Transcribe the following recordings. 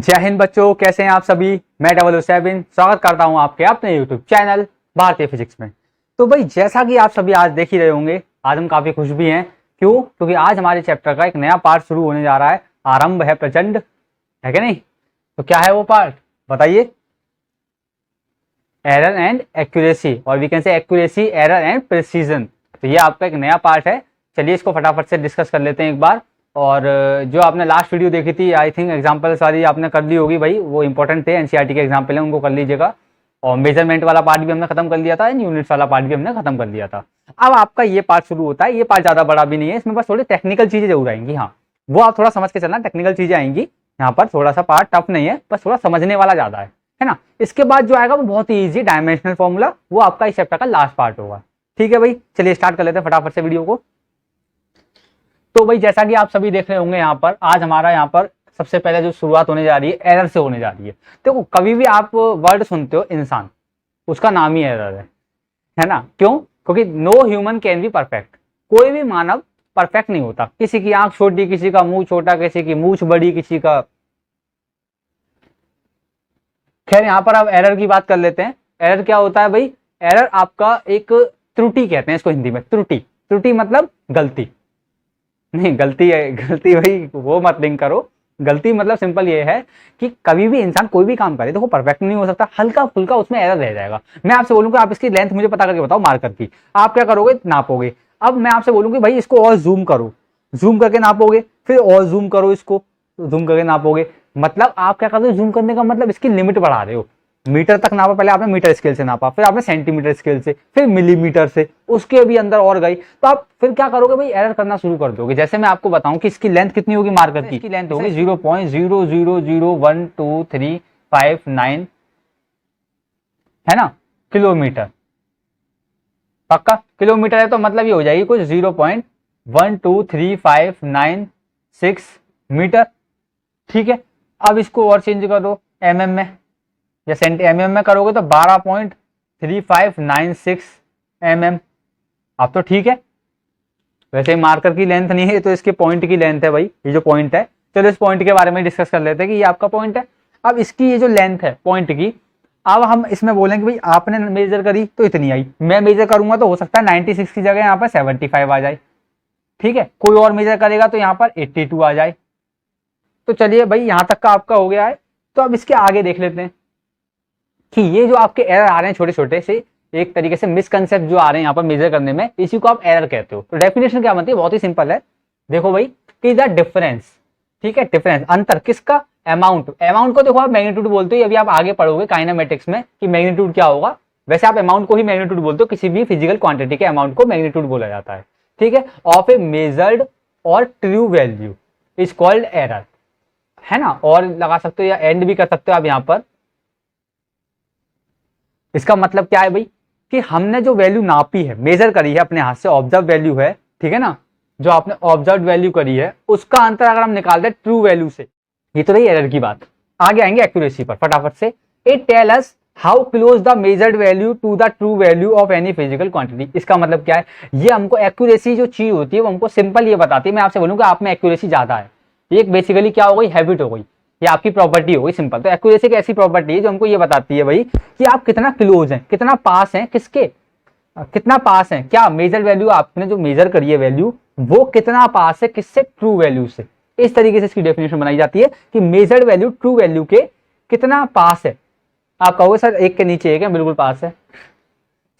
जय हिंद बच्चों, कैसे हैं आप सभी। मैं 007 स्वागत करता हूं आपके अपने यूट्यूब चैनल भारतीय फिजिक्स में। तो भाई जैसा कि आप सभी आज देख ही रहे होंगे, आज हम काफी खुश भी हैं। क्यों? क्योंकि आज हमारे चैप्टर का एक नया पार्ट शुरू होने जा रहा है। आरंभ है प्रचंड, है कि नहीं? तो क्या है वो पार्ट, बताइए। एरर एंड एक्यूरेसी, और we can say accuracy, error and precision. तो ये आपका एक नया पार्ट है। चलिए इसको फटाफट से डिस्कस कर लेते हैं एक बार। और जो आपने लास्ट वीडियो देखी थी, आई थिंक एग्जांपल सारी आपने कर ली होगी भाई, वो इंपॉर्टेंट थे, एनसीईआरटी के एग्जांपल हैं, उनको कर लीजिएगा। और मेजरमेंट वाला पार्ट भी हमने खत्म कर लिया था, यूनिट्स वाला पार्ट भी हमने खत्म कर लिया था। अब आपका ये पार्ट शुरू होता है। ये पार्ट ज्यादा बड़ा भी नहीं है, इसमें बस थोड़ी टेक्निकल चीजें जरूर आएंगी। हाँ, वो आप थोड़ा समझ के चलना, टेक्निकल चीजें आएंगी यहाँ पर। थोड़ा सा पार्ट टफ नहीं है, बस थोड़ा समझने वाला ज्यादा है ना। इसके बाद जो आएगा वो बहुत ही ईजी, डायमेंशनल फॉर्मूला, वो आपका इस चैप्टर का लास्ट पार्ट होगा। ठीक है भाई, चलिए स्टार्ट कर लेते हैं फटाफट से वीडियो को। तो भाई जैसा कि आप सभी देख रहे होंगे, यहाँ पर आज हमारा यहाँ पर सबसे पहले जो शुरुआत होने जा रही है, एरर से होने जा रही है। देखो, कभी भी आप वर्ड सुनते हो इंसान, उसका नाम ही एरर है ना। क्यों? क्योंकि no human can be perfect. कोई भी मानव परफेक्ट नहीं होता। किसी की आंख छोटी, किसी का मुंह छोटा, किसी की मूंछ बड़ी, किसी का। खैर, यहाँ पर आप एरर की बात कर लेते हैं। एरर क्या होता है भाई? एरर आपका एक त्रुटि कहते हैं इसको हिंदी में। त्रुटि, त्रुटि मतलब गलती नहीं, गलती है, गलती भाई वो मत लिंक करो। गलती मतलब सिंपल ये है कि कभी भी इंसान कोई भी काम करे, देखो परफेक्ट नहीं हो सकता, हल्का फुल्का उसमें एरर रह जाएगा। मैं आपसे बोलूंगा आप इसकी लेंथ मुझे पता करके बताओ मार्कर की, आप क्या करोगे? नापोगे। अब मैं आपसे बोलूंगी भाई इसको और जूम करो, जूम करके नापोगे, फिर और जूम करो, इसको जूम करके नापोगे। मतलब आप क्या कर रहे हो? जूम करने का मतलब इसकी लिमिट बढ़ा रहे हो। मीटर तक नापा, पहले आपने मीटर स्केल से नापा, फिर आपने सेंटीमीटर स्केल से, फिर मिलीमीटर से, उसके भी अंदर और गई। तो आप फिर क्या करोगे भाई? एरर करना शुरू कर दोगे। जैसे मैं आपको बताऊं कि इसकी लेंथ कितनी होगी मार्कर की। इसकी लेंथ होगी 0.00012359, है ना, किलोमीटर। पक्का किलोमीटर है तो मतलब ये हो जाएगी कुछ 0.12359 मीटर। ठीक है, अब इसको और चेंज कर दो mm में, या mm में करोगे तो 12.3596 mm। अब तो ठीक है। वैसे मार्कर की लेंथ नहीं है, तो इसके पॉइंट की लेंथ है भाई, ये जो पॉइंट है। चलो इस पॉइंट के बारे में डिस्कस कर लेते हैं कि ये आपका पॉइंट है। अब इसकी ये जो लेंथ है पॉइंट की, अब हम इसमें बोलेंगे भाई आपने मेजर करी तो इतनी आई, मैं मेजर करूंगा तो हो सकता है 96 की जगह यहाँ पर 75 आ जाए। ठीक है, कोई और मेजर करेगा तो यहाँ पर 82 आ जाए। तो चलिए भाई, यहां तक का आपका हो गया है। तो अब इसके आगे देख लेते हैं कि ये जो आपके एरर आ रहे हैं छोटे छोटे से, एक तरीके से मिसकंसेप्ट जो आ रहे हैं यहाँ पर मेजर करने में, इसी को आप एरर कहते हो। तो डेफिनेशन क्या बनती है? बहुत ही सिंपल है। देखो भाई कि द डिफरेंस, ठीक है, डिफरेंस अंतर किसका? अमाउंट। अमाउंट को देखो आप मैग्नीट्यूड बोलते हो, अभी आप आगे पढ़ोगे काइनेमेटिक्स में कि मैग्नीट्यूड क्या होगा। वैसे आप अमाउंट को ही मैग्नीट्यूड बोलते हो, किसी भी फिजिकल क्वांटिटी के अमाउंट को मैग्नीट्यूड बोला जाता है। ठीक है, ऑफ ए मेजर्ड और true value is called error, है ना। और लगा सकते हो या एंड भी कर सकते हो आप यहाँ पर। इसका मतलब क्या है भाई? कि हमने जो वैल्यू नापी है, मेजर करी है अपने हाथ से, ऑब्जर्व वैल्यू है, ठीक है ना, जो आपने ऑब्जर्व वैल्यू करी है, उसका अंतर अगर हम निकाल दें ट्रू वैल्यू से, ये तो रही एरर की बात। आगे आएंगे एक्यूरेसी पर फटाफट से। It tell us how close the measured value to the true value of any physical quantity. इसका मतलब क्या है? ये हमको एक्यूरेसी जो चीज होती है वो हमको सिंपल ये बताती है। मैं आपसे बोलूंगा आप में एक्यूरेसी ज्यादा है, ये बेसिकली क्या हो गई? हैबिट हो गई, ये आपकी प्रॉपर्टी हो गई, सिंपल। तो एक्यूरेसी एक ऐसी प्रॉपर्टी है जो हमको ये बताती है भाई कि आप कितना क्लोज हैं, कितना पास हैं, किसके कितना पास हैं, क्या मेजर वैल्यू आपने जो मेजर करी है वैल्यू, वो कितना पास है किससे? ट्रू वैल्यू से। इस तरीके से इसकी डेफिनेशन बनाई जाती है कि मेजर्ड वैल्यू ट्रू वैल्यू के कितना पास है। आप कहोगे सर एक के नीचे एक है, बिल्कुल पास है।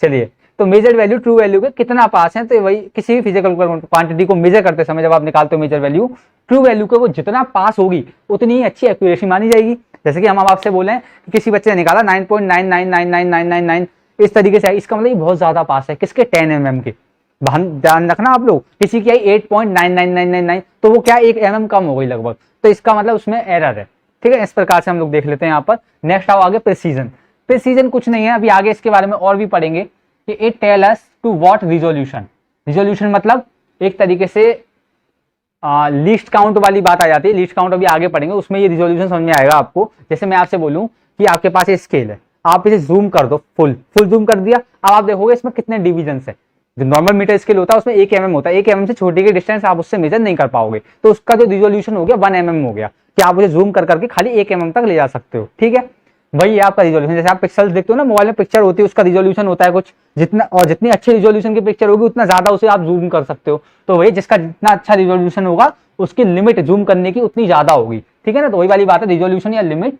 चलिए, तो मेजर वैल्यू ट्रू वैल्यू के कितना पास है, तो वही किसी भी फिजिकल क्वांटिटी को मेजर करते समय जब आप निकालते हो मेजर वैल्यू, ट्रू वैल्यू के वो जितना पास होगी उतनी ही अच्छी एक्यूरेसी मानी जाएगी। जैसे कि हम आपसे बोले कि किसी बच्चे ने निकाला 9.999999, इस तरीके से, इसका मतलब बहुत ज्यादा पास है किसके? 10 mm के। ध्यान रखना आप लोग, किसी की आई 8.99999, तो वो क्या 1 mm कम हो गई लगभग, तो इसका मतलब उसमें एरर है। ठीक है, इस प्रकार से हम लोग देख लेते हैं यहाँ पर। नेक्स्ट आओ आगे, प्रिसीजन। प्रिसीजन कुछ नहीं है, अभी आगे इसके बारे में और भी पढ़ेंगे कि it tell us to what resolution. Resolution मतलब एक तरीके से लीस्ट काउंट वाली बात आ जाती है। लीस्ट काउंट अभी आगे पढ़ेंगे, उसमें ये रिजोल्यूशन समझ में आएगा आपको। जैसे मैं आपसे बोलूं कि आपके पास ये स्केल है, आप इसे जूम कर दो, फुल जूम कर दिया। अब आप देखोगे इसमें कितने डिविजन है, जो नॉर्मल मीटर स्केल होता है उसमें 1 mm होता है, 1 mm से छोटी की डिस्टेंस आप उससे मेजर नहीं कर पाओगे, तो उसका जो रिजोल्यूशन हो गया 1 mm हो गया, कि आप उसे जूम कर करके खाली 1 mm तक ले जा सकते हो। ठीक है, वही आपका रिजोल्यूशन। जैसे आप पिक्सल्स देखते हो ना, मोबाइल में पिक्चर होती है, उसका रिजोल्यूशन होता है कुछ, जितना और जितनी अच्छी रिजोल्यूशन की पिक्चर होगी उतना ज्यादा उसे आप जूम कर सकते हो। तो वही जिसका जितना अच्छा रिजोल्यूशन होगा उसकी लिमिट जूम करने की उतनी ज्यादा होगी। ठीक है ना, तो वही वाली बात है, रिजोल्यूशन या लिमिट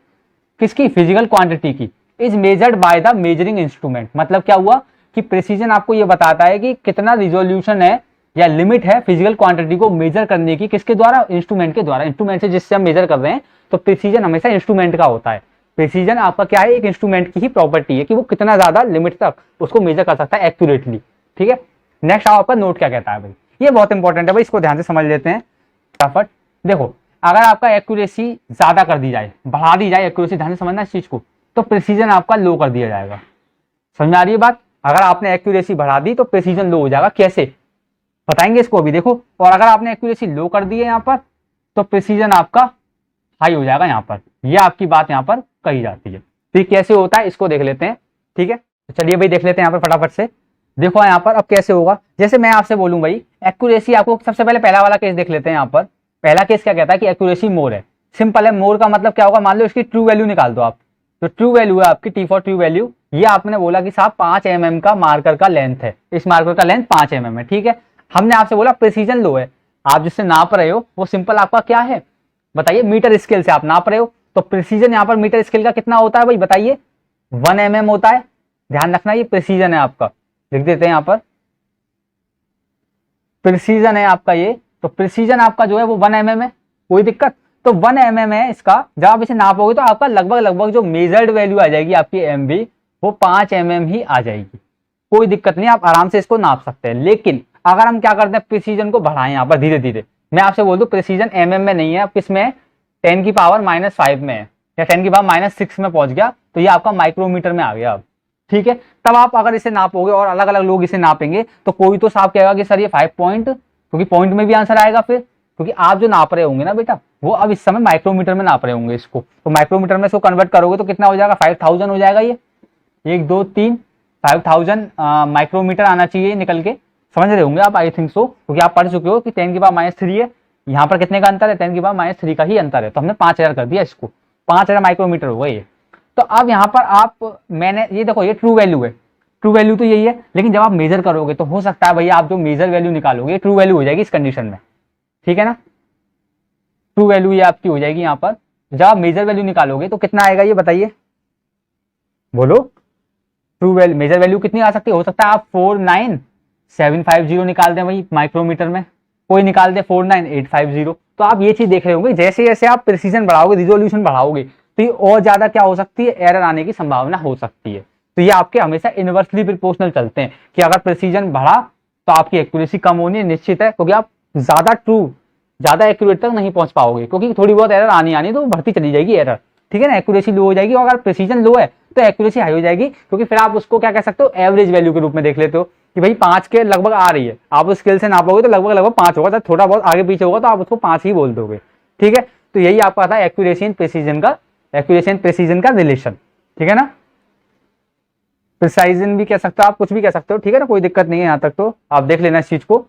किसकी, फिजिकल क्वांटिटी की, is measured by the measuring instrument. मतलब क्या हुआ कि प्रिसीजन आपको ये बताता है कि कितना रिजोल्यूशन है या लिमिट है फिजिकल क्वांटिटी को मेजर करने की, किसके द्वारा, इंस्ट्रूमेंट के द्वारा। इंस्ट्रूमेंट से जिससे हम मेजर कर रहे हैं, तो प्रिसीजन हमेशा इंस्ट्रूमेंट का होता है। प्रिसीजन आपका क्या है, एक इंस्ट्रूमेंट की ही प्रॉपर्टी है कि वो कितना ज्यादा लिमिट तक उसको मेजर कर सकता है एक्यूरेटली। ठीक है, नेक्स्ट आपका नोट क्या कहता है भाई, ये बहुत इंपॉर्टेंट है भाई, इसको ध्यान से समझ लेते हैं फटाफट। देखो, अगर आपका एक्यूरेसी ज्यादा कर दी जाए, बढ़ा दी जाए एक्यूरेसी, ध्यान से समझना इस चीज को, तो प्रिसीजन आपका लो कर दिया जाएगा। समझ में आ रही है बात, अगर आपने एक्यूरेसी बढ़ा दी तो प्रिसीजन लो हो जाएगा। कैसे बताएंगे इसको अभी, देखो। और अगर आपने एक्यूरेसी लो कर दी है यहाँ पर, तो प्रिसीजन आपका हाई हो जाएगा यहाँ पर, ये आपकी बात यहाँ पर कही जाती है। तो ये कैसे होता है इसको देख लेते हैं। ठीक है, तो चलिए भाई देख लेते हैं यहाँ पर फटाफट से। देखो यहाँ पर अब कैसे होगा, जैसे मैं आपसे बोलूं भाई एक्यूरेसी, आपको सबसे पहले पहला वाला केस देख लेते हैं। यहाँ पर पहला केस क्या कहता है कि एक्यूरेसी मोर है। सिंपल है, मोर का मतलब क्या होगा, मान लो इसकी ट्रू वैल्यू निकाल दो आप। तो ट्रू वैल्यू है आपकी, टी फॉर ट्रू वैल्यू, ये आपने बोला कि साहब 5 mm का मार्कर का लेंथ है, इस मार्कर का लेंथ 5 mm है। ठीक है, हमने आपसे बोला प्रिसीजन लो है, आप जिससे नाप रहे हो वो सिंपल आपका क्या है बताइए, मीटर स्केल से आप नाप रहे हो। तो प्रिसीजन यहाँ पर मीटर स्केल का कितना होता है भाई बताइए, 1 mm होता है। ध्यान रखना ये प्रिसीजन है आपका, लिख देते हैं यहाँ पर, प्रिसीजन है आपका ये। तो प्रिसीजन आपका जो है वो 1 mm है, कोई दिक्कत, तो 1 mm है इसका। जब आप इसे नापोगे तो आपका लगभग लगभग जो मेजर्ड वैल्यू आ जाएगी आपकी एमवी, वो 5 mm ही आ जाएगी। कोई दिक्कत नहीं, आप आराम से इसको नाप सकते हैं। लेकिन अगर हम क्या करते हैं, प्रिसीजन को बढ़ाएं यहाँ पर धीरे धीरे, मैं आपसे बोल दूं प्रिसीजन mm में नहीं है, अब किसमें है, 10⁻⁻5 में है, या 10⁻�6 में पहुंच गया, तो ये आपका माइक्रोमीटर में आ गया अब। ठीक है, तब आप अगर इसे नापोगे और अलग अलग लोग इसे नापेंगे, तो कोई तो साहब कहेगा कि सर ये 5 पॉइंट, क्योंकि पॉइंट में भी आंसर आएगा फिर, क्योंकि आप जो नाप रहे होंगे ना बेटा, वो अब इस समय माइक्रोमीटर में नाप रहे होंगे इसको, तो माइक्रोमीटर में इसको कन्वर्ट करोगे तो कितना हो जाएगा, 5000 हो जाएगा। ये 1 2 3 5000 माइक्रोमीटर आना चाहिए निकल के। समझ रहे होंगे आप, आई थिंक सो, क्योंकि आप पढ़ चुके हो कि 10⁻³ है, यहाँ पर कितने का अंतर है, 10⁻³ का ही अंतर है, तो हमने 5000 कर दिया इसको, 5000 माइक्रोमीटर हो गया ये। तो अब यहाँ पर आप, मैंने ये देखो, ये ट्रू वैल्यू है, ट्रू वैल्यू तो यही है, लेकिन जब आप मेजर करोगे तो हो सकता है भैया आप जो मेजर वैल्यू निकालोगे ट्रू वैल्यू हो जाएगी इस कंडीशन में। ठीक है ना, ट्रू वैल्यू ये आपकी हो जाएगी यहाँ पर। जब आप मेजर वैल्यू निकालोगे तो कितना आएगा ये बताइए, बोलो। ट्रू वैल्यू, मेजर वैल्यू कितनी आ सकती है, हो सकता है आप 49750 निकाल दें वही माइक्रोमीटर में, कोई निकाल दे 49850। तो आप ये चीज देख रहे होंगे, जैसे जैसे आप प्रिसीजन बढ़ाओगे, रिजोल्यूशन बढ़ाओगे, तो ये और ज्यादा क्या हो सकती है, एरर आने की संभावना हो सकती है। तो ये आपके हमेशा इनवर्सली प्रोपोर्शनल चलते हैं, कि अगर प्रिसीजन बढ़ा तो आपकी एक्यूरेसी कम होनी है, निश्चित है, क्योंकि आप ज्यादा एक्यूरेट तक नहीं पहुंच पाओगे, क्योंकि थोड़ी बहुत एरर आनी तो बढ़ती चली जाएगी एरर। ठीक है ना, एक्यूरेसी लो हो जाएगी, और अगर प्रिसीजन लो है तो एक्यूरेसी हाई हो जाएगी, क्योंकि फिर आप उसको क्या कह सकते हो, एवरेज वैल्यू के रूप में देख लेते हो कि भाई 5 के लगभग आ रही है, आप उस स्केल से नापोगे तो लगभग 5 होगा, तो थोड़ा बहुत आगे पीछे होगा तो आप उसको 5 ही बोल दोगे। ठीक है, तो यही आपका था एक्यूरेसी एंड प्रिसीजन का रिलेशन। ठीक है ना, प्रिसाइजन भी कह सकते हो आप, कुछ भी कह सकते हो। ठीक है ना, कोई दिक्कत नहीं है, यहाँ तक तो आप देख लेना इस चीज को।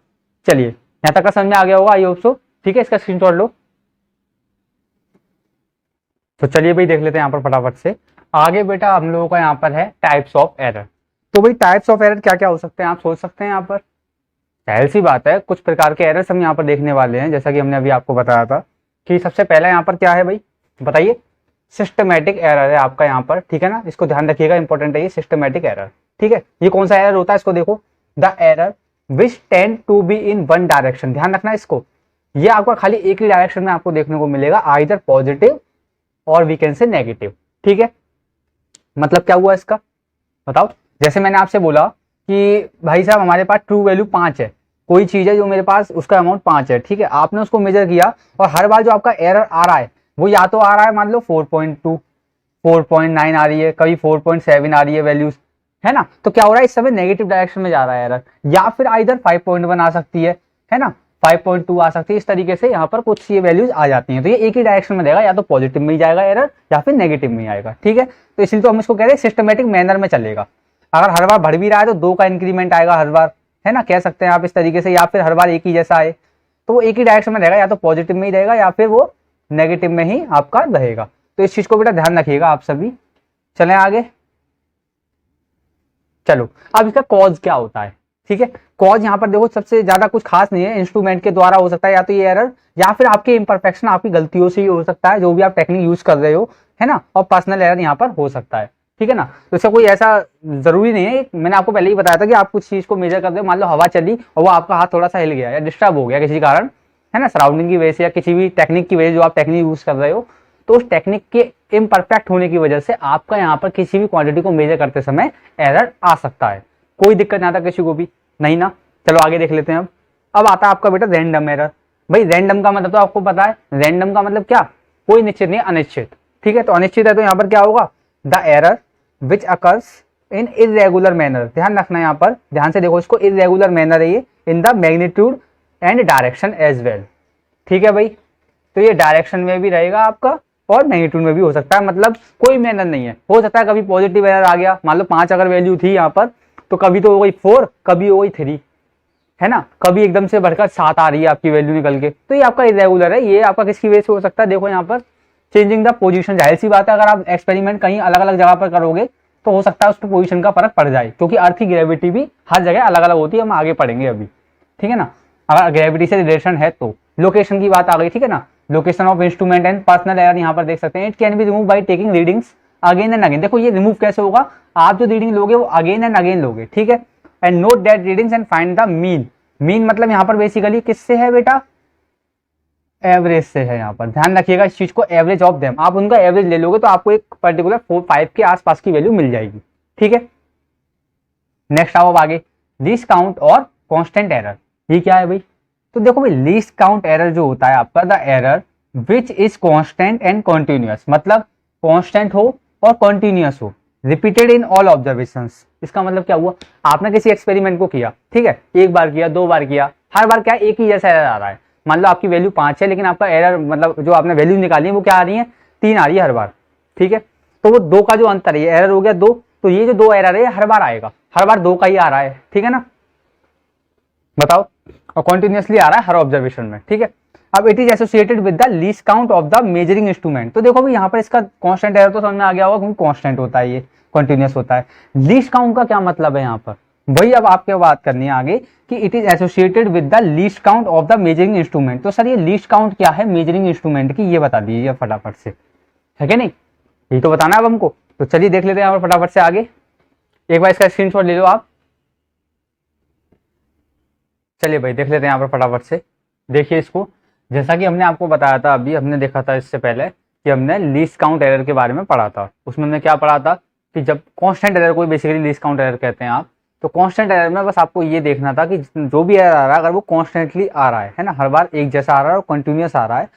चलिए, यहाँ तक का समझ में आ गया होगा, आई होप सो। ठीक है, इसका स्क्रीनशॉट लो। तो चलिए भाई देख लेते हैं यहाँ पर फटाफट से आगे। बेटा हम लोगों का यहाँ पर है टाइप्स ऑफ एरर। तो भाई टाइप्स ऑफ एरर क्या क्या हो सकते हैं, आप सोच सकते हैं। यहाँ पर जाहिर सी बात है, कुछ प्रकार के एरर्स हम यहाँ पर देखने वाले हैं, जैसा कि हमने अभी आपको बताया था कि सबसे पहला यहाँ पर क्या है भाई बताइए, सिस्टमैटिक एरर है आपका यहाँ पर। ठीक है ना, इसको ध्यान रखिएगा, इंपॉर्टेंट है ये सिस्टमैटिक एरर। ठीक है, ये कौन सा एरर होता है, इसको देखो, the error which tend to be in one direction. ध्यान रखना इसको, ये आपका खाली एक ही डायरेक्शन में आपको देखने को मिलेगा, आइदर पॉजिटिव और वी कैन से नेगेटिव। ठीक है, मतलब क्या हुआ इसका बताओ। जैसे मैंने आपसे बोला कि भाई साहब हमारे पास ट्रू वैल्यू 5 है, कोई चीज है जो मेरे पास उसका अमाउंट 5 है। ठीक है, आपने उसको मेजर किया और हर बार जो आपका एरर आ रहा है वो या तो आ रहा है मान लो 4.2, 4.9 आ रही है, कभी 4.7 आ रही है वैल्यूज, है ना। तो क्या हो रहा है, इस समय नेगेटिव डायरेक्शन में जा रहा है एरर, या फिर आइदर 5.1 आ सकती है ना, 5.2 आ सकती है। इस तरीके से यहाँ पर कुछ ये वैल्यूज आ जाती हैं। तो ये एक ही डायरेक्शन में देगा, या तो पॉजिटिव में ही जाएगा एरर या फिर नेगेटिव में ही आएगा। ठीक है, तो इसलिए तो हम इसको कह रहे हैं सिस्टमेटिक मैनर में चलेगा। अगर हर बार बढ़ भी रहा है तो 2 का इंक्रीमेंट आएगा हर बार, है ना, कह सकते हैं आप इस तरीके से, या फिर हर बार एक ही जैसा आए, तो वो एक ही डायरेक्शन में रहेगा, या तो पॉजिटिव में ही रहेगा या फिर वो नेगेटिव में ही आपका रहेगा। तो इस चीज को बेटा ध्यान रखिएगा आप सभी। चलें आगे। चलो अब इसका कॉज क्या होता है, ठीक है। कॉज यहाँ पर देखो सबसे ज्यादा कुछ खास नहीं है, इंस्ट्रूमेंट के द्वारा हो सकता है, या तो ये एरर या फिर आपके इम्परफेक्शन, आपकी गलतियों से ही हो सकता है, जो भी आप टेक्निक यूज कर रहे हो, है ना, और पर्सनल एरर यहाँ पर हो सकता है, ठीक है ना। तो इसका कोई ऐसा जरूरी नहीं है, मैंने आपको पहले ही बताया था कि आप कुछ चीज को मेजर कर रहे हो, मान लो हवा चली और वो आपका हाथ थोड़ा सा हिल गया या डिस्टर्ब हो गया किसी कारण, है ना, सराउंडिंग की वजह से या किसी भी टेक्निक की वजह से, जो आप टेक्निक यूज कर रहे हो, तो उस टेक्निक के इम्परफेक्ट होने की वजह से आपका यहाँ पर किसी भी क्वांटिटी को मेजर करते समय एरर आ सकता है। कोई दिक्कत नहीं आता किसी को भी, नहीं ना। चलो आगे देख लेते हैं। अब आता है आपका बेटा रैंडम एरर। भाई रैंडम का मतलब तो आपको पता है, रैंडम का मतलब क्या, कोई निश्चित नहीं, अनिश्चित, ठीक है। तो अनिश्चित है तो यहाँ पर क्या होगा, the error which occurs in irregular manner. ध्यान रखना यहाँ पर, ध्यान से देखो इसको, इरेगुलर मैनर है ये, in the magnitude and direction as well, ठीक है भाई। तो ये डायरेक्शन में भी रहेगा आपका और मैग्नीट्यूड में भी हो सकता है, मतलब कोई मैनर नहीं है। हो सकता है कभी पॉजिटिव एरर आ गया, मान लो 5 अगर वैल्यू थी यहाँ पर, तो कभी तो हो गई 4, कभी हो गई 3, है ना, कभी एकदम से बढ़कर 7 आ रही है आपकी वैल्यू निकल के, तो ये आपका इरेगुलर है। ये आपका किसकी वजह से हो सकता है, देखो यहाँ पर चेंजिंग द पोजीशन। जाहिर सी बात है, अगर आप एक्सपेरिमेंट कहीं अलग अलग जगह पर करोगे तो हो सकता है उस पर पोजीशन का फर्क पड़ जाए, क्योंकि अर्थ की ग्रेविटी भी हर जगह अलग अलग होती है, हम आगे पढ़ेंगे अभी, ठीक है ना। अगर ग्रेविटी से रिलेशन है तो लोकेशन की बात आ गई, ठीक है ना, location of instrument and personal error यहाँ पर देख सकते हैं। It can be remove by taking readings again and again. देखो ये रिमूव कैसे होगा, आप जो रीडिंग लोगे वो अगेन एंड अगेन लोगे, ठीक है। And note that readings and find the mean. Mean मतलब यहाँ पर बेसिकली किससे है बेटा, एवरेज से है। यहाँ पर ध्यान रखिएगा इस चीज को, एवरेज ऑफ देम, आप उनका एवरेज ले लोगे तो आपको एक पर्टिकुलर 4-5 के आसपास की वैल्यू मिल जाएगी, ठीक है। नेक्स्ट आओ अब आगे, लीस्ट काउंट और कांस्टेंट एरर। ये क्या है भाई, तो देखो भाई लीस्ट काउंट एरर जो होता है आपका, the error which is constant and continuous, मतलब कांस्टेंट हो और कॉन्टिन्यूअस हो, रिपीटेड इन ऑल ऑब्जर्वेशंस। इसका मतलब क्या हुआ, आपने किसी एक्सपेरिमेंट को किया, ठीक है, एक बार किया, 2 बार किया, हर बार क्या एक ही जैसा एरर आ रहा है। मान लो आपकी वैल्यू 5 है, लेकिन आपका एरर मतलब जो आपने वैल्यू निकाली है वो क्या आ रही है, 3 आ रही है हर बार, ठीक है। तो वो 2 का जो अंतर है, एरर हो गया 2, तो ये जो 2 एरर है हर बार आएगा, हर बार 2 का ही आ रहा है, ठीक है ना, बताओ, और कॉन्टिन्यूसली आ रहा है हर ऑब्जर्वेशन में, ठीक है। अब it is associated with the least count of the measuring instrument. तो देखो भाई यहाँ पर इसका कांस्टेंट एरर तो समझ में आ गया होगा, क्योंकि कांस्टेंट होता है, ये कंटिन्यूअस होता है। लीस्ट काउंट का क्या मतलब है यहाँ पर, वही अब आपके बात करनी है आगे कि it is associated with the least count of the measuring instrument. तो सर ये लीस्ट काउंट क्या है मेजरिंग इंस्ट्रूमेंट की, ये बता दीजिए फटाफट से, है कि नहीं, यही तो बताना है अब हमको। तो चलिए देख लेते हैं यहाँ पर फटाफट से आगे, एक बार इसका स्क्रीनशॉट ले लो आप। चलिए भाई देख लेते हैं यहाँ पर फटाफट से, देखिए इसको। जैसा कि हमने आपको बताया था, अभी हमने देखा था इससे पहले कि हमने लीस्ट काउंट एरर के बारे में पढ़ा था। उसमें हमने क्या पढ़ा था कि जब कांस्टेंट एरर को बेसिकली लीस्ट काउंट एरर कहते हैं आप, तो कांस्टेंट एरर में बस आपको ये देखना था कि जो भी एरर आ रहा है अगर वो कॉन्स्टेंटली आ रहा है ना, हर बार एक जैसा आ रहा है और कंटिन्यूअस आ रहा है,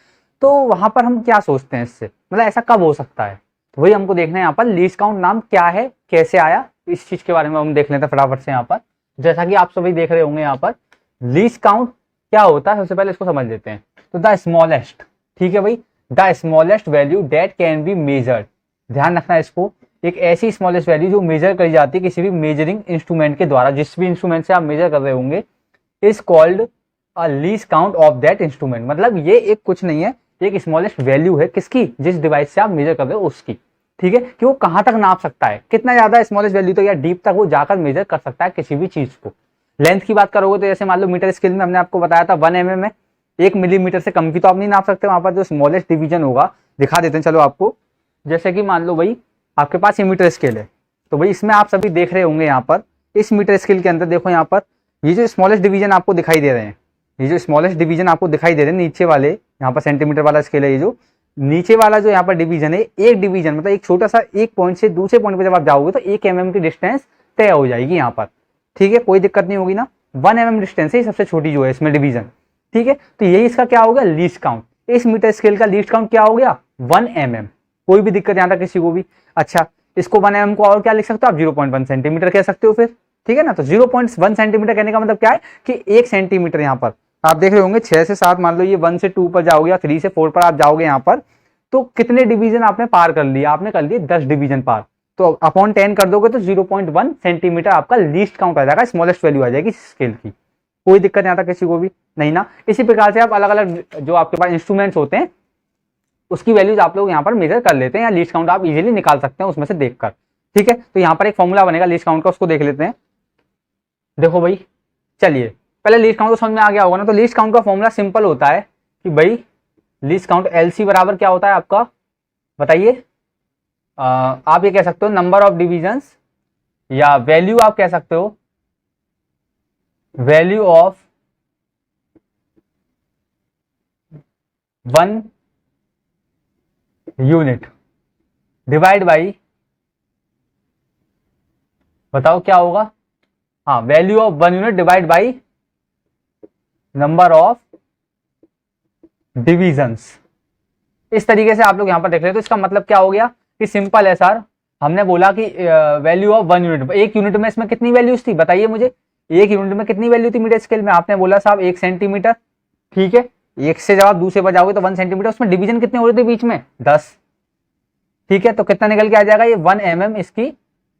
तो वहां पर हम क्या सोचते हैं इससे, मतलब ऐसा कब हो सकता है, तो वही हमको देखना है यहाँ पर। लीस्ट काउंट नाम क्या है, कैसे आया, इस चीज के बारे में हम देख लेते हैं फटाफट से यहाँ पर। जैसा कि आप सभी देख रहे होंगे यहाँ पर लीस्ट काउंट क्या होता है, सबसे पहले इसको समझ लेते हैं। तो द स्मॉलेस्ट, ठीक है भाई, the smallest value that can be measured. ध्यान रखना इसको, एक ऐसी स्मॉलेस्ट वैल्यू जो मेजर करी जाती है किसी भी मेजरिंग इंस्ट्रूमेंट के द्वारा, जिस भी इंस्ट्रूमेंट से आप मेजर कर रहे होंगे, is called a least count of that instrument. मतलब ये एक कुछ नहीं है, एक स्मॉलेस्ट वैल्यू है किसकी, जिस डिवाइस से आप मेजर कर रहे हो उसकी, ठीक है, कि वो कहां तक नाप सकता है, कितना ज्यादा स्मॉलेस्ट वैल्यू तक या डीप तक वो जाकर मेजर कर सकता है किसी भी चीज को। लेंथ की बात करोगे तो जैसे मान लो मीटर स्केल में हमने आपको बताया था 1 mm में 1 मिलीमीटर से कम की तो आप नहीं नाप सकते, वहां पर जो स्मॉलेस्ट डिवीजन होगा दिखा देते हैं चलो आपको। जैसे कि मान लो भाई आपके पास ये मीटर स्केल है, तो भाई इसमें आप सभी देख रहे होंगे यहाँ पर, इस मीटर स्केल के अंदर देखो यहाँ पर ये जो स्मॉलेस्ट डिवीजन आपको दिखाई दे रहे हैं, ये जो स्मॉलेस्ट डिवीजन आपको दिखाई दे रहे हैं नीचे वाले, यहाँ पर सेंटीमीटर वाला स्केल है, ये जो नीचे वाला जो यहाँ पर डिवीजन है, एक डिवीजन मतलब एक छोटा सा एक पॉइंट से दूसरे पॉइंट पे जब आप जाओगे तो 1 mm की डिस्टेंस तय हो जाएगी यहाँ पर, ठीक है, कोई दिक्कत नहीं होगी ना। 1 mm डिस्टेंस है सबसे छोटी जो है इसमें डिवीजन, ठीक है। तो यही इसका क्या हो गया, लीस्ट काउंट। इस मीटर स्केल का लीस्ट काउंट क्या हो गया, 1 mm। कोई भी दिक्कत यहाँ तक किसी को भी। अच्छा, इसको 1 mm को और क्या लिख सकते हो आप, 0.1 सेंटीमीटर कह सकते हो फिर, ठीक है ना। तो 0.1 सेंटीमीटर कहने का मतलब क्या है कि 1 सेंटीमीटर, यहाँ पर आप देख रहे होंगे 6 से 7, मान लो ये 1 से 2 पर जाओगे या 3 से 4 पर आप जाओगे यहाँ पर, तो कितने डिवीजन आपने पार कर लिए, आपने कर लिए 10 डिवीजन पार। तो अपॉन 10 कर दोगे तो 0.1 सेंटीमीटर आपका लीस्ट काउंट आ जाएगा, स्मॉलेस्ट वैल्यू आ जाएगी स्केल की। कोई दिक्कत नहीं आता किसी को भी, नहीं ना। इसी प्रकार से आप अलग अलग जो आपके पास इंस्ट्रूमेंट्स होते हैं उसकी वैल्यूज आप लोग यहाँ पर मेजर कर लेते हैं, या लीस्ट काउंट आप इजीली निकाल सकते हैं उसमें से देखकर, ठीक है। तो यहाँ पर एक फॉर्मूला बनेगा लीस्ट काउंट का, उसको देख लेते हैं। देखो भाई, चलिए पहले लीस्ट काउंट तो समझ में आ गया होगा ना। तो लीस्ट काउंट का फॉर्मूला सिंपल होता है कि भाई लीस्ट काउंट एलसी बराबर क्या होता है आपका, बताइए। आप ये कह सकते हो नंबर ऑफ डिविजन्स, या वैल्यू आप कह सकते हो value of one unit divide by, बताओ क्या होगा, हाँ value of one unit divide by number of divisions. इस तरीके से आप लोग यहां पर देख रहे हो। तो इसका मतलब क्या हो गया कि सिंपल है सर, हमने बोला कि वैल्यू ऑफ वन यूनिट, एक यूनिट में इसमें कितनी वैल्यूज थी बताइए मुझे, एक यूनिट में कितनी वैल्यू थी मीटर स्केल में, आपने बोला साहब 1 सेंटीमीटर, ठीक है। एक से जब आप दूसरे पर जाओगे तो 1 सेंटीमीटर, उसमें डिवीजन कितने हो रहे थे बीच में 10, ठीक है। तो कितना निकल के आ जाएगा, ये 1 mm इसकी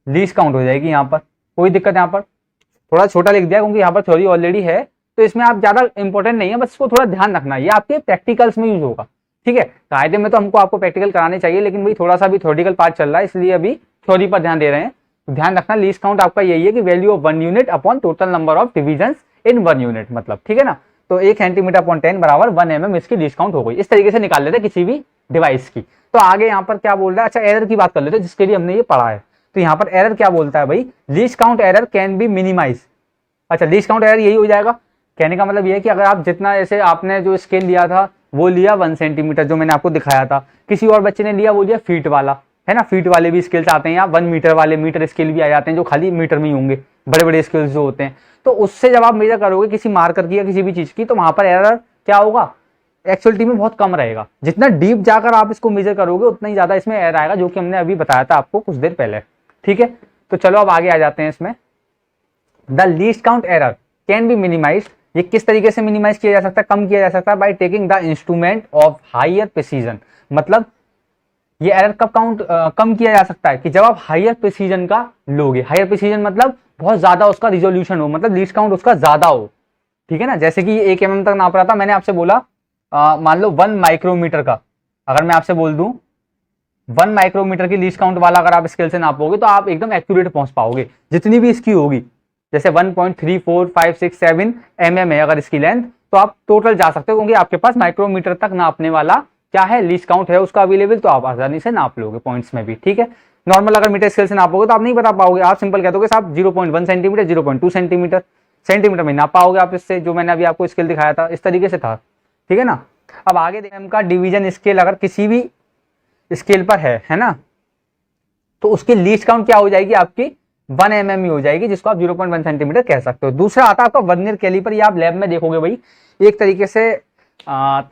लीस्ट काउंट हो जाएगी। यहाँ पर कोई दिक्कत, यहाँ पर थोड़ा छोटा लिख दिया क्योंकि यहाँ पर थ्योरी ऑलरेडी है, तो इसमें आप ज्यादा इंपॉर्टेंट नहीं है, बस इसको थोड़ा ध्यान रखना, ये आपके प्रैक्टिकल्स में यूज होगा, ठीक है। कायदे में तो हमको आपको प्रैक्टिकल कराने चाहिए, लेकिन भाई थोड़ा सा भी थ्योरेटिकल पार्ट चल रहा है, इसलिए अभी थ्योरी पर ध्यान दे रहे हैं। तो ध्यान रखना, लीस्ट काउंट आपका यही है कि value of one unit upon total number of divisions in one unit, मतलब ठीक है ना। तो 1 सेंटीमीटर अपॉन 10 बराबर 1 mm इसकी लीस्ट काउंट हो गई। इस तरीके से निकाल लेते किसी भी डिवाइस की। तो आगे यहाँ पर क्या बोल रहा है, अच्छा एरर की बात कर लेते हैं जिसके लिए हमने ये पढ़ा है। तो यहाँ पर एरर क्या बोलता है भाई, least count error can be minimize. अच्छा, लीस्ट काउंट एरर यही हो जाएगा, कहने का मतलब ये है कि अगर आप जितना, जैसे आपने जो स्केल लिया था वो लिया 1 सेंटीमीटर जो मैंने आपको दिखाया था, किसी और बच्चे ने लिया वो लिया फीट वाला, है ना। फीट वाले भी स्केल्स आते हैं, या 1 मीटर वाले मीटर स्केल भी आ जाते हैं जो खाली मीटर में ही होंगे, बड़े बड़े स्केल्स जो होते हैं। तो उससे जब आप मेजर करोगे किसी मार्कर की या किसी भी चीज की, तो वहां पर एरर क्या होगा, एक्चुअलिटी में बहुत कम रहेगा। जितना डीप जाकर आप इसको मेजर करोगे उतना ही ज्यादा इसमें एरर आएगा, जो कि हमने अभी बताया था आपको कुछ देर पहले, ठीक है। तो चलो अब आगे आ जाते हैं इसमें। The least count error can B minimised, ये किस तरीके से मिनिमाइज किया जा सकता है, कम किया जा सकता है, by taking the instrument of higher precision. मतलब ये एरर कब कम किया जा सकता है कि जब आप हायर प्रिसीजन का लोगे। हायर प्रिसीजन मतलब बहुत ज्यादा उसका रिजोल्यूशन हो, मतलब लीस्ट काउंट उसका ज्यादा हो, ठीक है ना। जैसे कि 1 mm तक नाप रहा था, मैंने आपसे बोला मान लो 1 माइक्रोमीटर का, अगर मैं आपसे बोल दूं 1 माइक्रोमीटर की लीस्ट काउंट वाला अगर आप स्केल से नापोगे तो आप एकदम एक्यूरेट पहुंच पाओगे, जितनी भी इसकी होगी। जैसे 1.3456 mm है अगर इसकी लेंथ, तो आप टोटल जा सकते हो, क्योंकि आपके पास माइक्रोमीटर तक नापने वाला क्या है, लीस्ट काउंट है उसका अवेलेबल, तो आप आसानी से नाप लोगे पॉइंट्स में भी, ठीक है। नॉर्मल अगर मीटर स्केल से नापोगे तो आप नहीं बता पाओगे, आप सिंपल कह दोगे साहब 0.1 सेंटीमीटर, 0.2 सेंटीमीटर, सेंटीमीटर में नाप पाओगे आप इससे, जो मैंने अभी आपको स्केल दिखाया था इस तरीके से था, ठीक है ना। अब आगे देखिए, का डिवीजन स्केल अगर किसी भी स्केल पर है ना, तो उसकी लीस्ट काउंट क्या हो जाएगी आपकी 1 mm हो जाएगी, जिसको आप 0.1 सेंटीमीटर कह सकते हो। दूसरा आता है आपका वर्नियर कैलिपर, ये आप लैब में देखोगे भाई, एक तरीके से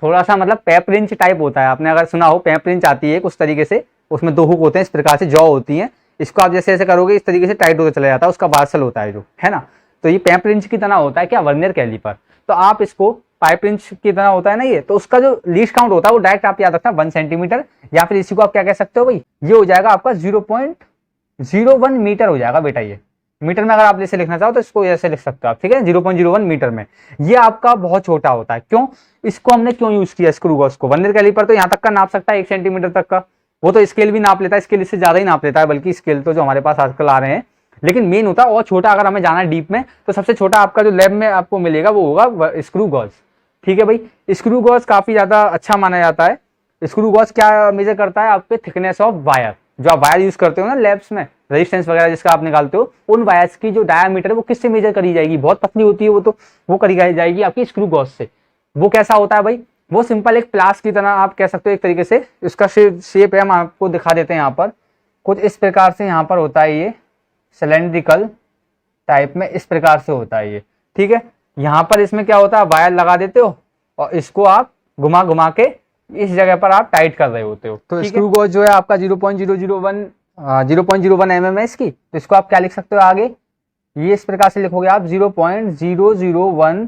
थोड़ा सा मतलब पेप रिंच टाइप होता है, आपने अगर सुना हो पेप रिंच आती है उस तरीके से, उसमें 2 हुक होते हैं, इस प्रकार से जॉ होती है, इसको आप जैसे ऐसे करोगे इस तरीके से टाइट होकर चला जाता है, उसका बार्सल होता है जो, है ना। तो ये पेप रिंच की तरह होता है क्या, वर्नियर कैलिपर। तो आप इसको पाइप रिंच की तरह होता है ना ये, तो उसका जो लीस्ट काउंट होता है वो डायरेक्ट आप याद रखना 1 सेंटीमीटर, या फिर इसी को आप क्या कह सकते हो भाई, ये हो जाएगा आपका 0.01 मीटर हो जाएगा बेटा। ये मीटर में अगर आप जैसे लिखना चाहो तो इसको ऐसे लिख सकते हो आप, ठीक है, 0.01 मीटर में। ये आपका बहुत छोटा होता है, क्यों, इसको हमने क्यों यूज किया स्क्रू गॉज को। वर्नियर कैलिपर तो यहाँ तक का नाप सकता है 1 सेंटीमीटर तक का, वो तो स्केल भी नाप लेता है, स्केल इससे ज्यादा ही नाप लेता है, बल्कि स्केल तो जो हमारे पास आजकल आ रहे हैं, लेकिन मेन होता है और छोटा। अगर हमें जाना है डीप में तो सबसे छोटा आपका जो लैब में आपको मिलेगा वो होगा स्क्रू गॉज, ठीक है भाई। स्क्रू गॉज काफी ज्यादा अच्छा माना जाता है। स्क्रू गॉज क्या मेजर करता है, आपके थिकनेस ऑफ वायर, जो आप वायर यूज करते हो ना लैब्स में, रेजिस्टेंस वगैरह जिसका आप निकालते हो, उन वायर्स की जो डायामीटर है वो किससे मेजर करी जाएगी, बहुत पतली होती है वो, तो वो करी जाएगी आपकी स्क्रू गॉज से। वो कैसा होता है भाई, वो सिंपल एक प्लास की तरह आप कह सकते हो एक तरीके से, इसका शेप है, हम आपको दिखा देते हैं यहाँ पर, कुछ इस प्रकार से यहाँ पर होता है, ये सिलेंड्रिकल टाइप में इस प्रकार से होता है ये, ठीक है। यहाँ पर इसमें क्या होता है, वायर लगा देते हो और इसको आप घुमा घुमा के इस जगह पर आप टाइट कर रहे होते हो। तो स्क्रू गॉज जो है आपका 0.001 mm है इसकी, तो इसको आप क्या लिख सकते हो आगे, ये इस प्रकार से लिखोगे आप 0.001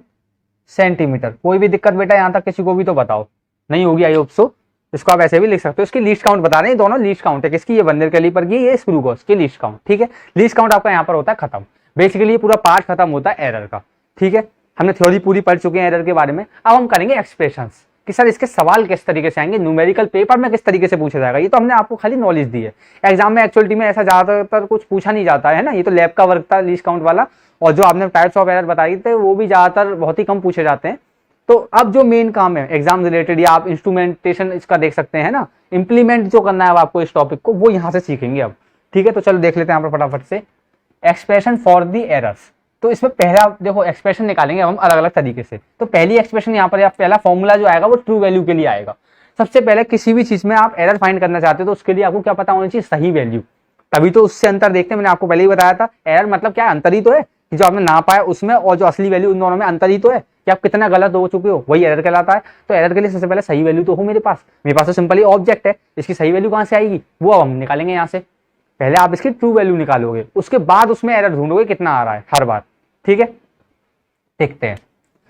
सेंटीमीटर। कोई भी दिक्कत बेटा यहाँ तक किसी को भी तो बताओ, नहीं होगी आई होप सो। इसको आप ऐसे भी लिख सकते हो। इसकी लीस्ट काउंट बता रहे हैं, दोनों लीस्ट काउंट है किसकी, ये बंदर कैलिपर की, ये स्क्रू गॉस की लीस्ट काउंट। ठीक है, लीस्ट काउंट आपका यहाँ पर होता है खत्म। बेसिकली ये पूरा पार्ट खत्म होता है एरर का। ठीक है, हमने थ्योरी पूरी पढ़ चुके हैं एरर के बारे में। अब हम करेंगे एक्सप्रेशंस कि सर इसके सवाल किस तरीके से आएंगे, न्यूमेरिकल पेपर में किस तरीके से पूछा जाएगा। ये तो हमने आपको खाली नॉलेज दी है, एग्जाम में एक्चुअलिटी में ऐसा ज्यादातर कुछ पूछा नहीं जाता है ना। ये तो लैब का वर्क था लीस्ट काउंट वाला, और जो आपने टाइप्स ऑफ एरर बताई थे वो भी ज्यादातर बहुत ही कम पूछे जाते हैं। तो अब जो मेन काम है एग्जाम रिलेटेड, या आप इंस्ट्रूमेंटेशन इसका देख सकते हैं ना, इंप्लीमेंट जो करना है अब आपको इस टॉपिक को, वो यहाँ से सीखेंगे अब। ठीक है, तो चलो देख लेते हैं यहाँ पर फटाफट से एक्सप्रेशन फॉर दी एरर्स। तो इसमें पहला देखो एक्सप्रेशन निकालेंगे हम अलग अलग तरीके से। तो पहली एक्सप्रेशन यहाँ पर, या पहला फॉर्मूला जो आएगा वो ट्रू वैल्यू के लिए आएगा। सबसे पहले किसी भी चीज में आप एरर फाइंड करना चाहते हो तो उसके लिए आपको क्या पता होना चाहिए, सही वैल्यू। तभी तो उससे अंतर देखते हैं, मैंने आपको पहले ही बताया था। एरर मतलब क्या, अंतर ही तो है कि जो आपने ना पाया उसमें और जो असली वैल्यू, उन दोनों में अंतर ही तो है कि आप कितना गलत हो चुके हो, वही एरर कहलाता है। तो एरर के लिए सबसे पहले सही वैल्यू तो हो मेरे पास तो सिंपली ऑब्जेक्ट है, इसकी सही वैल्यू कहां से आएगी, वो अब हम निकालेंगे यहाँ से। पहले आप इसकी ट्रू वैल्यू निकालोगे, उसके बाद उसमें एरर ढूंढोगे कितना आ रहा है हर बार। ठीक है, देखते हैं।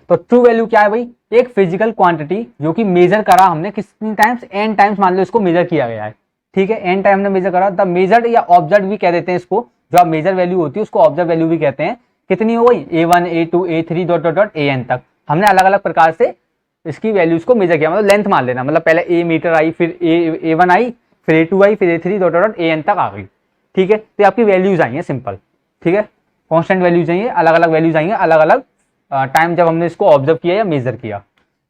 तो ट्रू वैल्यू क्या है भाई, एक फिजिकल क्वांटिटी जो कि मेजर करा हमने कितनी टाइम्स, n टाइम्स मान लो इसको मेजर किया गया है। ठीक है, n टाइम हमने मेजर करा, द मेजर्ड या ऑब्जर्व भी कह देते हैं इसको, जो आप मेजर वैल्यू होती है उसको ऑब्जर्व वैल्यू भी कहते हैं। कितनी हो गई, a1 a2 a3 dot dot dot an तक हमने अलग अलग प्रकार से इसकी वैल्यूज को मेजर किया। मतलब लेंथ मान लेना, मतलब पहले a मीटर आई, फिर a1 आई, फिर a2 आई, फिर a3 डॉट डॉट an तक आ गई। ठीक है, तो आपकी वैल्यूज आई है सिंपल। ठीक है, कॉन्स्टेंट वैल्यूज आई है, अलग अलग वैल्यूज आई है अलग अलग टाइम जब हमने इसको ऑब्जर्व किया या मेजर किया।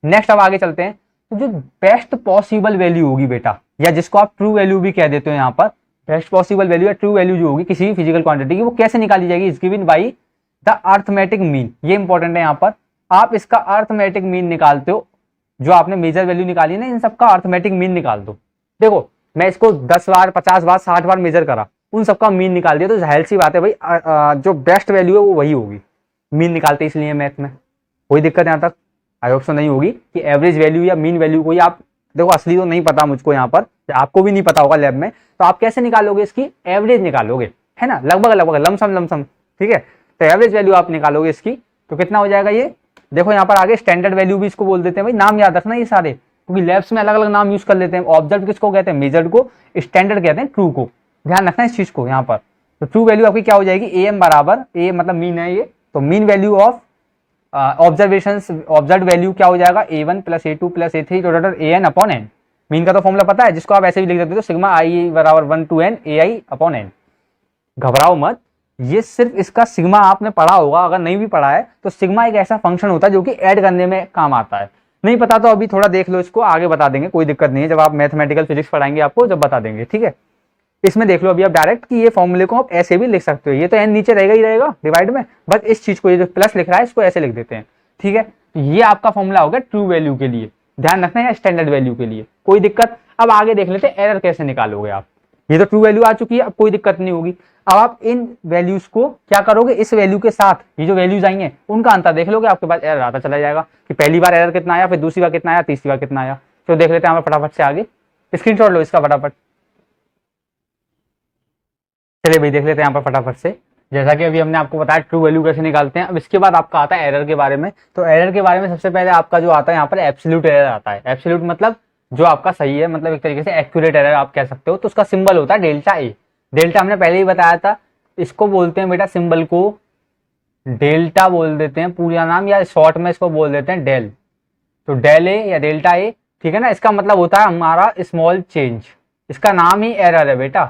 नेक्स्ट अब आगे चलते हैं। तो जो बेस्ट पॉसिबल वैल्यू होगी बेटा, या जिसको आप ट्रू वैल्यू भी कह देते हो यहाँ पर, बेस्ट पॉसिबल वैल्यू या ट्रू वैल्यू जो होगी किसी भी फिजिकल क्वांटिटी की, वो कैसे निकाली जाएगी, is given by the arithmetic mean. ये इंपॉर्टेंट है यहाँ पर, आप इसका अर्थमेटिक मीन निकालते हो। जो आपने मेजर वैल्यू निकाली ना, इन सबका अर्थमेटिक मीन निकाल दो। देखो मैं इसको 10 बार 50 बार 60 बार मेजर करा, उन सबका मीन निकाल दिया, तो जाहिर सी बात है भाई जो बेस्ट वैल्यू है वो वही होगी। मीन निकालते इसलिए मैथ में कोई दिक्कत यहाँ तक आई होप सो नहीं होगी कि एवरेज वैल्यू या मीन वैल्यू को, आप देखो असली तो नहीं पता मुझको यहाँ पर, आपको भी नहीं पता होगा लैब में, तो आप कैसे निकालोगे, इसकी एवरेज निकालोगे, है ना, लगभग लगभग लमसम। ठीक है, तो एवरेज वैल्यू आप निकालोगे इसकी, तो कितना हो जाएगा ये, देखो यहाँ पर आगे स्टैंडर्ड वैल्यू भी इसको बोल देते हैं भाई, नाम याद रखना ये सारे, क्योंकि लैब्स में अलग अलग नाम यूज कर लेते हैं। ऑब्जर्व किसको कहते हैं, मेजर्ड को, स्टैंडर्ड कहते हैं ट्रू को, ध्यान रखना इस चीज को यहाँ पर। तो ट्रू वैल्यू आपकी क्या हो जाएगी, am बराबर, a मतलब मीन है ये, तो mean value of observe value क्या हो जाएगा, a1 plus a2 plus a3 total an upon n। Mean का तो फॉर्मूला पता है, जिसको आप ऐसे भी लिख देते हो, सिग्मा i बराबर 1 to n ai upon n। घबराओ मत, ये सिर्फ इसका सिग्मा आपने पढ़ा होगा, अगर नहीं भी पढ़ा है तो सिग्मा एक ऐसा फंक्शन होता है जो कि ऐड करने में काम आता है। नहीं पता तो अभी थोड़ा देख लो, इसको आगे बता देंगे, कोई दिक्कत नहीं है, जब आप मैथमेटिकल फिजिक्स पढ़ाएंगे आपको जब बता देंगे। ठीक है, इसमें देख लो अभी आप डायरेक्ट कि ये फॉर्मूले को आप ऐसे भी लिख सकते हो, ये तो n नीचे रहेगा ही रहेगा डिवाइड में, बस इस चीज को, ये जो प्लस लिख रहा है इसको ऐसे लिख देते हैं। ठीक है, तो ये आपका फॉर्मूला होगा ट्रू वैल्यू के लिए, ध्यान रखना है, स्टैंडर्ड वैल्यू के लिए कोई दिक्कत। अब आगे देख लेते हैं एरर कैसे निकालोगे आप। ये तो ट्रू वैल्यू आ चुकी है, अब कोई दिक्कत नहीं होगी। अब आप इन वैल्यूज को क्या करोगे, इस वैल्यू के साथ ये जो वैल्यूज आई हैं उनका अंतर देख लोगे, आपके पास एरर आता चला जाएगा कि पहली बार एरर कितना आया, फिर दूसरी बार कितना आया, तीसरी बार कितना आया। तो देख लेते हैं हम फटाफट से आगे, स्क्रीनशॉट लो इसका फटाफट। चलिए भाई देख लेते हैं यहाँ पर फटाफट से। जैसा कि अभी हमने आपको बताया ट्रू वैल्यू कैसे निकालते हैं, अब इसके बाद आपका आता है एरर के बारे में। तो एरर के बारे में सबसे पहले आपका जो आता है यहाँ पर एब्सोल्यूट एरर आता है। एब्सोल्यूट मतलब जो आपका सही है, मतलब एक तरीके से एक्यूरेट एरर आप कह सकते हो। तो उसका सिंबल होता है डेल्टा ए। डेल्टा हमने पहले ही बताया था, इसको बोलते हैं बेटा, सिंबल को डेल्टा बोल देते हैं पूरा नाम, या शॉर्ट में इसको बोल देते हैं डेल। तो डेल ए या डेल्टा ए, ठीक है ना, इसका मतलब होता है हमारा स्मॉल चेंज। इसका नाम ही एरर है बेटा,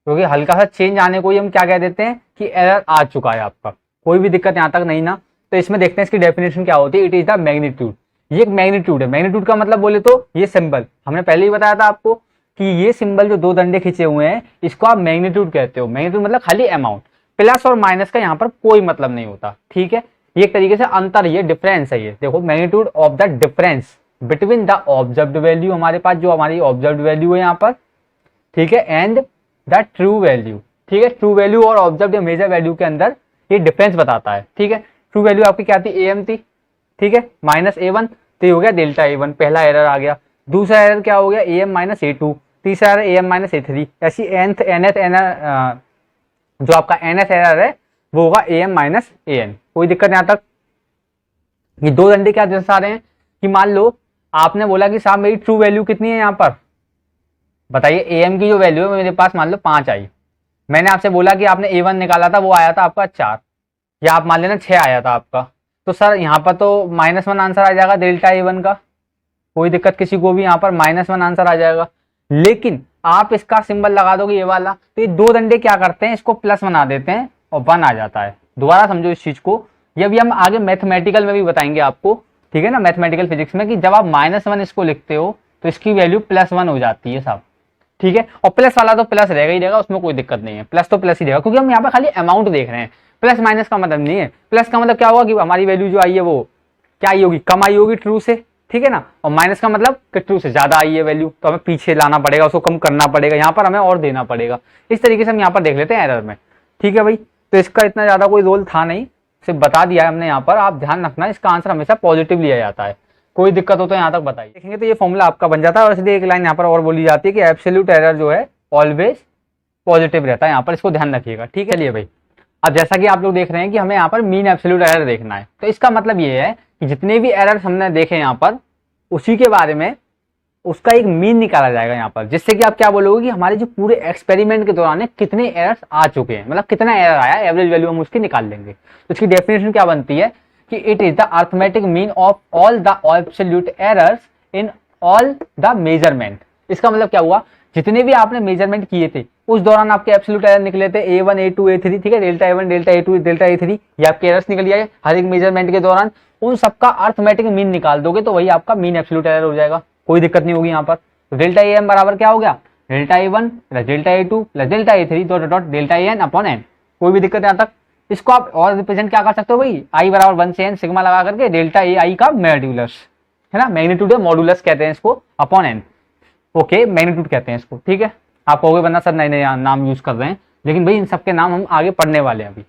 क्योंकि हल्का सा चेंज आने को ही हम क्या कह देते हैं कि एरर आ चुका है आपका। कोई भी दिक्कत यहाँ तक नहीं ना। तो इसमें देखते हैं इसकी डेफिनेशन क्या होती है। इट इज द मैग्नीट्यूड, ये एक मैग्नीट्यूड है। मैग्नीट्यूड का मतलब बोले तो ये सिंबल हमने पहले ही बताया था आपको कि ये सिंबल जो दो डंडे खींचे हुए हैं इसको आप मैग्नीट्यूड कहते हो। मैग्नीट्यूड मतलब खाली अमाउंट, प्लस और माइनस का यहाँ पर कोई मतलब नहीं होता। ठीक है, ये एक तरीके से अंतर, ये डिफरेंस है। ये देखो magnitude of the difference between the observed value, हमारे पास जो हमारी ऑब्जर्व्ड वैल्यू है यहाँ पर, ठीक है, एंड द ट्रू वैल्यू। ठीक है, ट्रू वैल्यू और ऑब्जर्व्ड या मेजर वैल्यू के अंदर ये डिफरेंस बताता है। ठीक है, ट्रू वैल्यू आपकी क्या थी, एम थी, ठीक है, माइनस ए1, तो ये हो गया डेल्टा ए1, पहला एरर आ गया। दूसरा एरर क्या हो गया, ए एम माइनस ए2, तीसरा एरर ए एम माइनस ए3। ऐसी एनथ एनएथ एरर, जो आपका एनएथ एरर है वो होगा a m minus a n. कोई दिक्कत यहाँ तक। ये दो डंडे क्या दर्शा रहे हैं कि मान लो आपने बोला कि साहब मेरी ट्रू वैल्यू कितनी है यहाँ पर, बताइए। ए एम की जो वैल्यू है मेरे पास मान लो 5 आई, मैंने आपसे बोला कि आपने A1 निकाला था, वो आया था आपका 4, या आप मान लेना 6 आया था आपका, तो सर यहाँ पर तो -1 आंसर आ जाएगा डेल्टा A1 का, कोई दिक्कत किसी को भी, यहाँ पर -1 आंसर आ जाएगा। लेकिन आप इसका सिंबल लगा दोगे ये वाला, तो ये दो डंडे क्या करते हैं, इसको प्लस बना देते हैं और 1 आ जाता है। दोबारा समझो इस चीज को, ये भी हम आगे मैथमेटिकल में भी बताएंगे आपको, ठीक है ना, मैथमेटिकल फिजिक्स में, कि जब आप -1 इसको लिखते हो तो इसकी वैल्यू +1 हो जाती है साहब, ठीक है। और प्लस वाला तो प्लस रहेगा ही रहेगा, उसमें कोई दिक्कत नहीं है, प्लस तो प्लस ही रहेगा, क्योंकि हम यहाँ पे खाली अमाउंट देख रहे हैं, प्लस माइनस का मतलब नहीं है। प्लस का मतलब क्या होगा कि हमारी वैल्यू जो आई है वो क्या आई होगी, कम आई होगी ट्रू से, ठीक है ना, और माइनस का मतलब कि ट्रू से ज्यादा आई है वैल्यू, तो हमें पीछे लाना पड़ेगा, उसको कम करना पड़ेगा, यहाँ पर हमें और देना पड़ेगा। इस तरीके से हम यहाँ पर देख लेते हैं एरर में, ठीक है भाई। तो इसका इतना ज्यादा कोई रोल था नहीं, सिर्फ बता दिया है हमने यहाँ पर, आप ध्यान रखना इसका आंसर हमेशा पॉजिटिव लिया जाता है, कोई दिक्कत हो तो यहाँ तक बताइए। देखेंगे तो ये फॉर्मूला आपका बन जाता है, और इसलिए एक लाइन यहाँ पर और बोली जाती है कि एब्सोल्यूट एरर जो है ऑलवेज पॉजिटिव रहता है, यहाँ पर इसको ध्यान रखिएगा, ठीक है। चलिए भाई, अब जैसा कि आप लोग देख रहे हैं कि हमें यहाँ पर मीन एब्सोल्यूट एरर देखना है, तो इसका मतलब ये है कि जितने भी एरर्स हमने देखे यहाँ पर, उसी के बारे में उसका एक मीन निकाला जाएगा यहाँ पर, जिससे कि आप क्या बोलोगे कि हमारे जो पूरे एक्सपेरिमेंट के दौरान कितने एरर्स आ चुके हैं, मतलब कितना एरर आया, एवरेज वैल्यू हम उसकी निकाल लेंगे। तो इसकी डेफिनेशन क्या बनती है कि it is the arithmetic mean of all the absolute errors in all the measurement. इसका मतलब क्या हुआ, जितने भी आपने मेजरमेंट किए थे उस दौरान आपके एब्सोल्यूट एरर निकले थे A1 A2 A3, ठीक है, delta A1 delta A2 delta A3, ये आपके एरर्स निकल आए हर एक मेजरमेंट के दौरान, उन सबका अर्थमेटिक मीन निकाल दोगे तो वही आपका मीन एब्सोल्यूट एरर हो जाएगा, कोई दिक्कत नहीं होगी यहाँ पर। तो डेल्टा AM बराबर क्या हो गया, delta A1 plus delta A2 plus delta A3 dot delta AN upon n, कोई भी दिक्कत यहाँ तक। इसको आप और रिप्रेजेंट क्या कर सकते हो भाई, I बराबर 1 से n सिग्मा लगा करके डेल्टा AI का मॉड्यूलस, है ना, मैग्नीट्यूड या मॉड्यूलस कहते हैं इसको, अपॉन n, ओके, मैग्नीट्यूड कहते हैं इसको, ठीक है। आप कहोगे वरना सर नए नए नाम यूज कर रहे हैं, लेकिन भाई इन सबके नाम हम आगे पढ़ने वाले हैं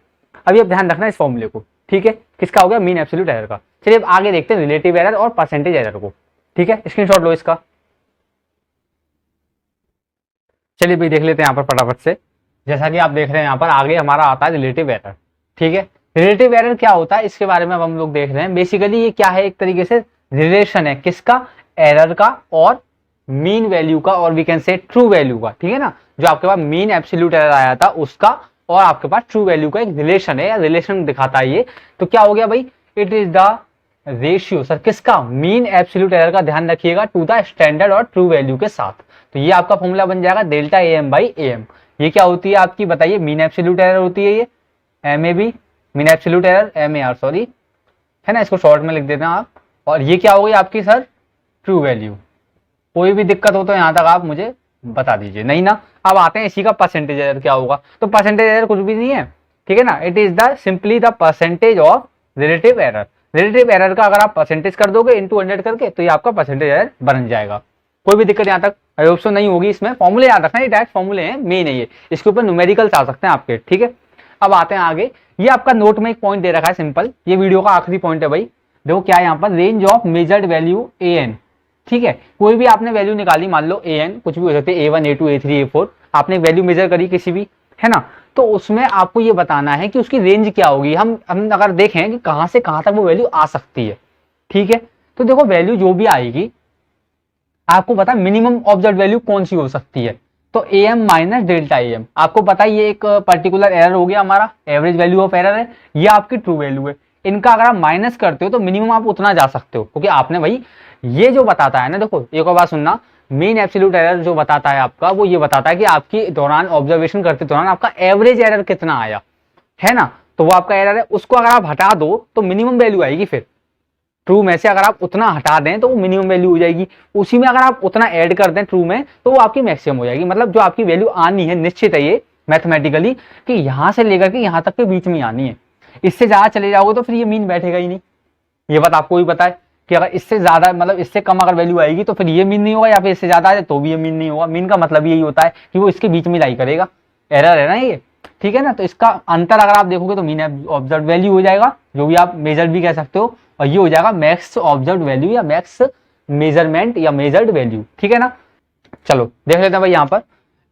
अभी आप ध्यान रखना इस फॉर्मूले को, ठीक है। किसका हो गया, मीन एब्सोल्यूट एरर का। चलिए अब आगे देखते हैं रिलेटिव एरर और परसेंटेज एरर को, ठीक है, स्क्रीनशॉट लो इसका। चलिए भाई देख लेते हैं यहाँ पर फटाफट से। जैसा कि आप देख रहे हैं यहाँ पर आगे हमारा आता है रिलेटिव एरर, ठीक है। रिलेटिव एरर क्या होता है इसके बारे में अब हम लोग देख रहे हैं। बेसिकली ये क्या है, एक तरीके से रिलेशन है किसका, एरर का और मीन वैल्यू का, और we can say true value का, ठीक है ना। जो आपके पास मीन एब्सोल्यूट एरर आया था उसका और आपके पास ट्रू वैल्यू का एक रिलेशन है, या रिलेशन दिखाता है ये। तो क्या हो गया भाई, it is the ratio, sir किसका, मीन एब्सोल्यूट एरर का, ध्यान रखिएगा, टू द स्टैंडर्ड और ट्रू वैल्यू के साथ। तो ये आपका फॉर्मूला बन जाएगा डेल्टा AM बाई AM। ये क्या होती है आपकी, बताइए, मीन एब्सोल्यूट एरर होती है ये, MAB mean absolute error, MAR sorry, है ना, इसको शॉर्ट में लिख देते हैं आप। और ये क्या हो गई आपकी सर, ट्रू वैल्यू। कोई भी दिक्कत हो तो यहाँ तक आप मुझे बता दीजिए, नहीं ना। अब आते हैं इसी का परसेंटेज एरर क्या होगा। तो परसेंटेज एरर कुछ भी नहीं है, ठीक है ना, it is the simply the percentage of relative error. Relative error का अगर आप परसेंटेज कर दोगे इनटू 100 करके, तो ये आपका परसेंटेज एरर बन जाएगा। कोई भी दिक्कत यहाँ तक आई होप सो नहीं होगी। इसमें फॉर्मूले याद रखना, ये डायरेक्ट फॉर्मूले हैं, मेन है ये, इसके ऊपर न्यूमेरिकल्स आ सकते हैं आपके, ठीक है। अब आते हैं आगे, ये आपका नोट में एक पॉइंट दे रखा है सिंपल, ये वीडियो का आखिरी पॉइंट है भाई। देखो क्या है यहाँ पर, range of measured value AN, ठीक है। कोई भी आपने वैल्यू निकाली, मान लो AN कुछ भी हो सकती है, A1 A2 A3 A4, आपने वैल्यू मेजर करी किसी भी, है ना, तो उसमें आपको ये बताना है कि उसकी रेंज क्या होगी। हम अगर देखें कि कहां से कहां तक वो वैल्यू आ सकती है, ठीक है। तो देखो वैल्यू जो भी आएगी आपको पता है मिनिमम ऑब्जर्व वैल्यू कौन सी हो सकती है, तो AM माइनस डेल्टा AM। आपको पता है ये एक पर्टिकुलर एरर हो गया हमारा, एवरेज वैल्यू ऑफ एरर है, ये आपकी ट्रू वैल्यू है। इनका अगर आप माइनस करते हो तो मिनिमम आप उतना जा सकते हो, क्योंकि आपने भाई ये जो बताता है ना, देखो एक और बात सुनना, मीन एब्सोल्यूट एरर जो बताता है आपका, वो ये बताता है कि आपकी दौरान ऑब्जर्वेशन करते दौरान आपका एवरेज एरर कितना आया, है ना। तो वो आपका एरर है, उसको अगर आप हटा दो तो मिनिमम वैल्यू आएगी। फिर ट्रू में से अगर आप उतना हटा दें तो वो मिनिमम वैल्यू हो जाएगी, उसी में अगर आप उतना ऐड कर दें ट्रू में तो वो आपकी मैक्सिमम हो जाएगी। मतलब जो आपकी वैल्यू आनी है निश्चित है ये मैथमेटिकली, कि यहां से लेकर के यहां तक के बीच में आनी है। इससे ज्यादा चले जाओगे तो फिर ये मीन बैठेगा ही नहीं। ये बात आपको भी पता है कि अगर इससे ज्यादा मतलब इससे कम अगर वैल्यू आएगी तो फिर ये मीन नहीं होगा, या फिर इससे ज्यादा आ जाए तो भी ये मीन नहीं होगा। मीन का मतलब यही होता है कि वो इसके बीच में लाई करेगा, एरर है ना ये, ठीक है ना। तो इसका अंतर अगर आप देखोगे तो मीन ऑब्जर्व वैल्यू हो जाएगा, जो भी आप मेजर भी कह सकते हो, और ये हो जाएगा मैक्स ऑब्जर्व वैल्यू या मैक्स मेजरमेंट या मेजर्ड वैल्यू, ठीक है ना। चलो देख लेते हैं भाई यहाँ पर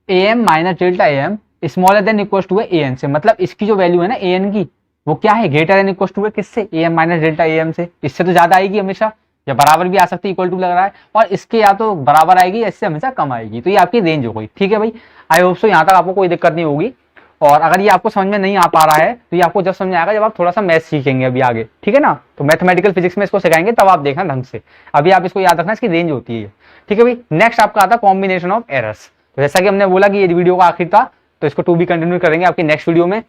AM minus delta AM smaller than equal to है AN से, मतलब इसकी जो वैल्यू है ना AN की, वो क्या है, ग्रेटर देन इक्वल टू है किससे, AM माइनस डेल्टा AM से। इससे तो ज्यादा आएगी हमेशा, या बराबर भी आ सकती है, इक्वल टू लग रहा है, और इसके या तो बराबर आएगी या इससे हमेशा कम आएगी। तो ये आपकी रेंज हो गई। ठीक है भाई, आई होप सो यहाँ तक आपको कोई दिक्कत नहीं होगी। और अगर ये आपको समझ में नहीं आ पा रहा है तो ये आपको जब समझ में आएगा जब आप थोड़ा सा मैथ सीखेंगे अभी आगे। ठीक है ना, तो मैथमेटिकल फिजिक्स में इसको सिखाएंगे तब आप देखना ढंग से। अभी आप इसको याद रखना, इसकी रेंज होती है। ठीक है भाई, नेक्स्ट आपका आता है कॉम्बिनेशन ऑफ एरर्स। तो जैसा कि हमने बोला कि ये वीडियो का आखिर था, तो इसको टू बी कंटिन्यू करेंगे आपकी नेक्स्ट वीडियो में।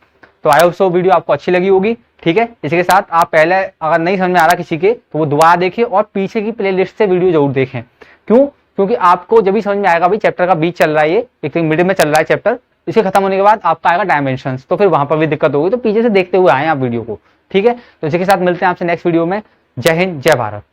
तो आई होप सो वीडियो आपको अच्छी लगी होगी। ठीक है, इसी के साथ आप पहले अगर नहीं समझ में आ रहा किसी के तो वो दोबारा देखिए और पीछे की प्लेलिस्ट से वीडियो जरूर देखें। क्यों? क्योंकि आपको जब भी समझ में आएगा भाई चैप्टर का बीच चल रहा है, ये एक मिडिल में चल रहा है चैप्टर, इसके खत्म होने के बाद आपका आएगा डायमेंशंस, तो फिर वहां पर भी दिक्कत होगी। तो पीछे से देखते हुए आए आप वीडियो को। ठीक है, तो इसी के साथ मिलते हैं आपसे नेक्स्ट वीडियो में। जय हिंद, जय भारत।